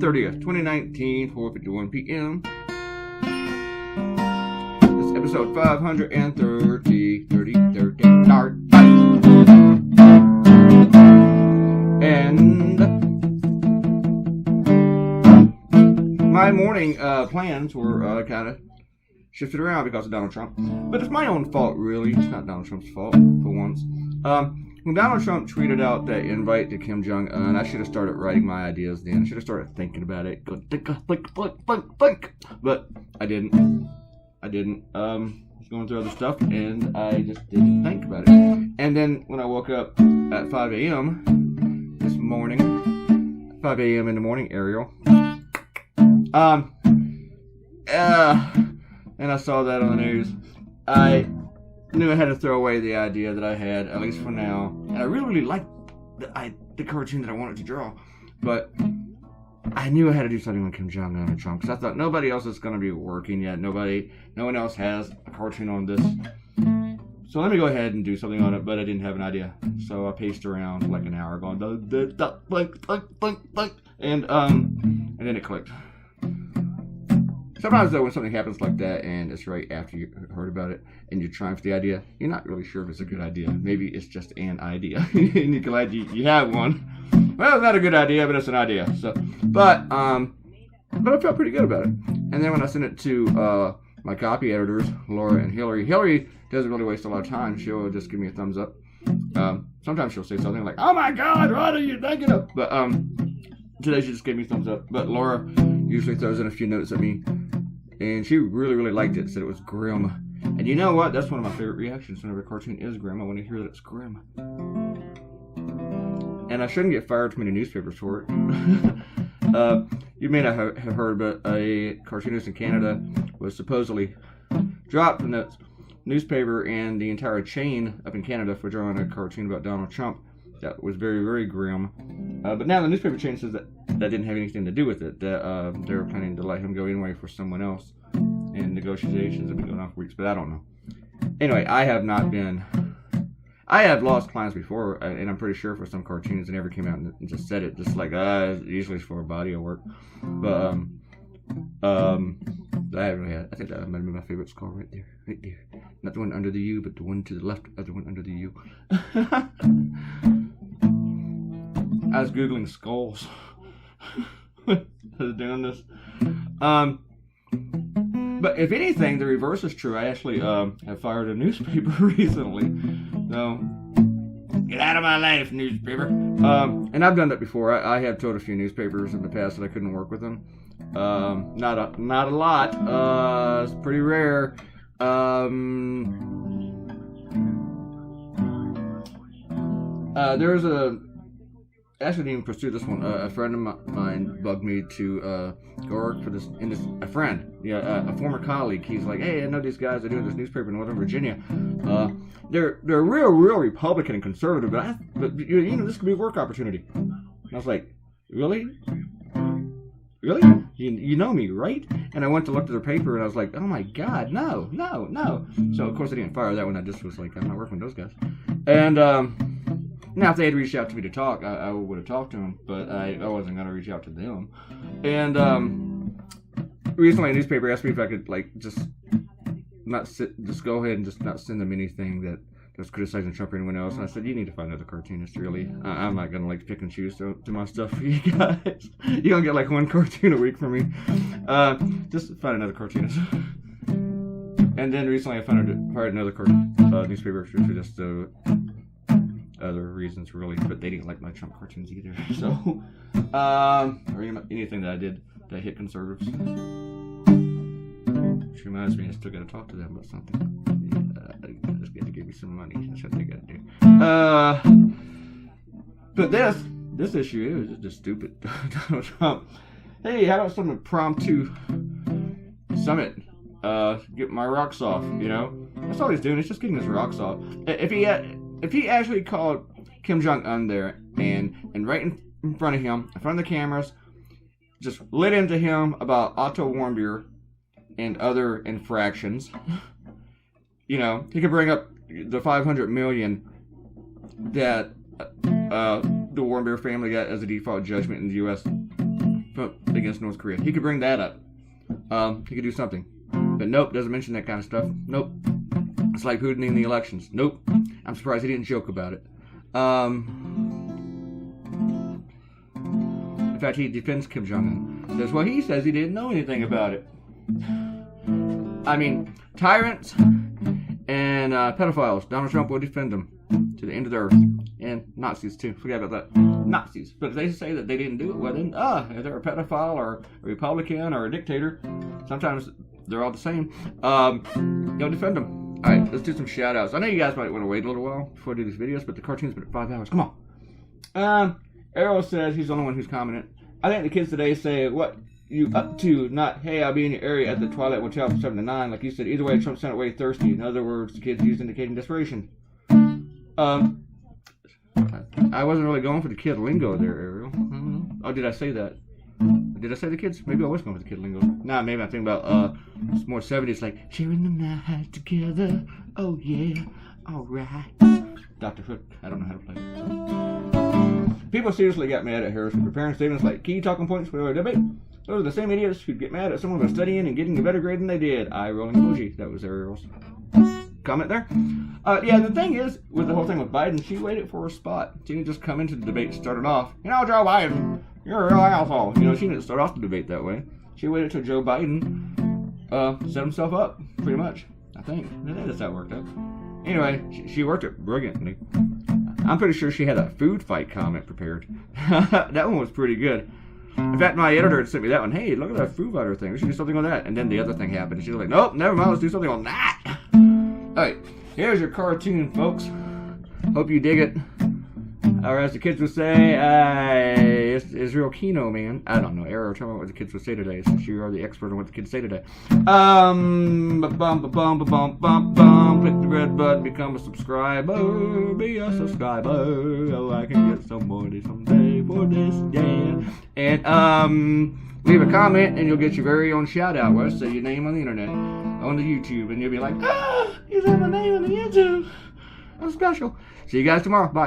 30th, 2019, 4:51 p.m. This is episode 530, 30, and my morning plans were kind of shifted around because of Donald Trump. But it's my own fault, really. It's not Donald Trump's fault, for once. When Donald Trump tweeted out that invite to Kim Jong-un, I should have started writing my ideas then. I should have started thinking about it. Go think. But I didn't. I was going through other stuff, and I just didn't think about it. And then when I woke up at 5 a.m. this morning, 5 a.m. in the morning, Ariel, and I saw that on the news, I knew I had to throw away the idea that I had, at least for now. And I really liked the cartoon that I wanted to draw. But I knew I had to do something with Kim Jong-un and Trump, because I thought nobody else is going to be working yet. No one else has a cartoon on this. So let me go ahead and do something on it, but I didn't have an idea. So I paced around for like an hour going, and then it clicked. Sometimes though, when something happens like that and it's right after you heard about it and you're trying for the idea, you're not really sure if it's a good idea. Maybe it's just an idea and you're glad you have one. Well, it's not a good idea, but it's an idea. So, but I felt pretty good about it. And then when I sent it to my copy editors, Laura and Hillary doesn't really waste a lot of time. She'll just give me a thumbs up. Sometimes she'll say something like, "Oh my God, what are you thinking of?" But today she just gave me a thumbs up. But Laura usually throws in a few notes at me, and she really liked it. Said it was grim. And you know what? That's one of my favorite reactions whenever a cartoon is grim. I want to hear that it's grim. And I shouldn't get fired from any newspapers for it. You may not have heard, but a cartoonist in Canada was supposedly dropped from the newspaper and the entire chain up in Canada for drawing a cartoon about Donald Trump that was very grim. But now the newspaper chain says that didn't have anything to do with it, that they were planning to let him go anyway for someone else, and negotiations have been going on for weeks, but I don't know. Anyway, I have lost clients before, and I'm pretty sure for some cartoons, they never came out and just said it, just like, usually it's for body of work. But, I think that might be my favorite skull right there. Not the one under the U, but the one to the left of the one under the U. I was Googling skulls. I was doing this. But if anything, the reverse is true. I actually have fired a newspaper recently. So, get out of my life, newspaper. And I've done that before. I have told a few newspapers in the past that I couldn't work with them. Not a lot. It's pretty rare. There's actually didn't even pursue this one. A friend of mine bugged me to go work for this. A friend, a former colleague. He's like, "Hey, I know these guys are doing this newspaper in Northern Virginia. They're real Republican and conservative, but this could be a work opportunity." And I was like, "Really? Really? You know me, right?" And I went to look at their paper, and I was like, "Oh my God, no." So of course I didn't fire that one. I just was like, "I'm not working with those guys." And now, if they had reached out to me to talk, I would have talked to them, but I wasn't going to reach out to them. And recently, a newspaper asked me if I could, just go ahead and just not send them anything that was criticizing Trump or anyone else. And I said, "You need to find another cartoonist, really. I'm not going to, pick and choose to my stuff for you guys. You don't get, one cartoon a week from me. Just find another cartoonist." And then recently, I hired another newspaper for just other reasons, really, but they didn't like my Trump cartoons either. So, or anything that I did that hit conservatives. Which reminds me, I still got to talk to them about something. I just got to give me some money. That's what they got to do. But this issue is just stupid. Donald Trump. Hey, how about some impromptu summit? Get my rocks off. That's all he's doing. He's just getting his rocks off. If he actually called Kim Jong-un there and right in front of him, in front of the cameras, just lit into him about Otto Warmbier and other infractions, he could bring up the $500 million that the Warmbier family got as a default judgment in the U.S. against North Korea. He could bring that up. He could do something. But nope, doesn't mention that kind of stuff. Nope. It's like Putin in the elections. Nope. I'm surprised he didn't joke about it. In fact, he defends Kim Jong-un. Says, well, he says he didn't know anything about it. I mean, tyrants and pedophiles, Donald Trump will defend them to the end of the earth. And Nazis, too. Forget about that. Nazis. But if they say that they didn't do it, well then, if they're a pedophile or a Republican or a dictator, sometimes they're all the same, you'll defend them. Alright, let's do some shout-outs. I know you guys might want to wait a little while before I do these videos, but the cartoon's been at 5 hours. Come on. Arrow says he's the only one who's commented. I think the kids today say, what you up to, not, hey, I'll be in your area at the Twilight Motel from 7 to 9. Like you said, either way, Trump sent away thirsty. In other words, the kids used indicating desperation. I wasn't really going for the kid lingo there, Ariel. Oh, did I say that? Did I say the kids? Maybe I was going for the kid lingo. Nah, maybe I'm thinking about it's more 70s, like sharing the night together. Oh yeah, alright. Dr. Hook. I don't know how to play it. People seriously got mad at Harris for preparing statements like key talking points for a debate. Those are the same idiots who'd get mad at someone for studying and getting a better grade than they did. Eye rolling emoji. That was Ariel's comment there. Yeah, the thing is, with the whole thing with Biden, she waited for her spot. She didn't just come into the debate and start it off. You know, Joe Biden, you're a real asshole. You know, she didn't start off the debate that way. She waited till Joe Biden set himself up, pretty much. I think that's how it worked out. Anyway, she worked it brilliantly. I'm pretty sure she had a food fight comment prepared. That one was pretty good. In fact, my editor had sent me that one. Hey, look at that food fighter thing. We should do something on that. And then the other thing happened. She was like, nope, never mind. Let's do something on that. Alright, here's your cartoon, folks. Hope you dig it. Or as the kids would say, it's real kino, man. I don't know. Arrow, tell me what the kids would say today, since you are the expert on what the kids say today. Click the red button, become a subscriber. Be a subscriber. Oh, I can get some money someday for this, yeah. And, leave a comment, and you'll get your very own shout-out where I say your name on the internet, on the YouTube, and you'll be like, you said my name on the YouTube. I'm special. See you guys tomorrow. Bye.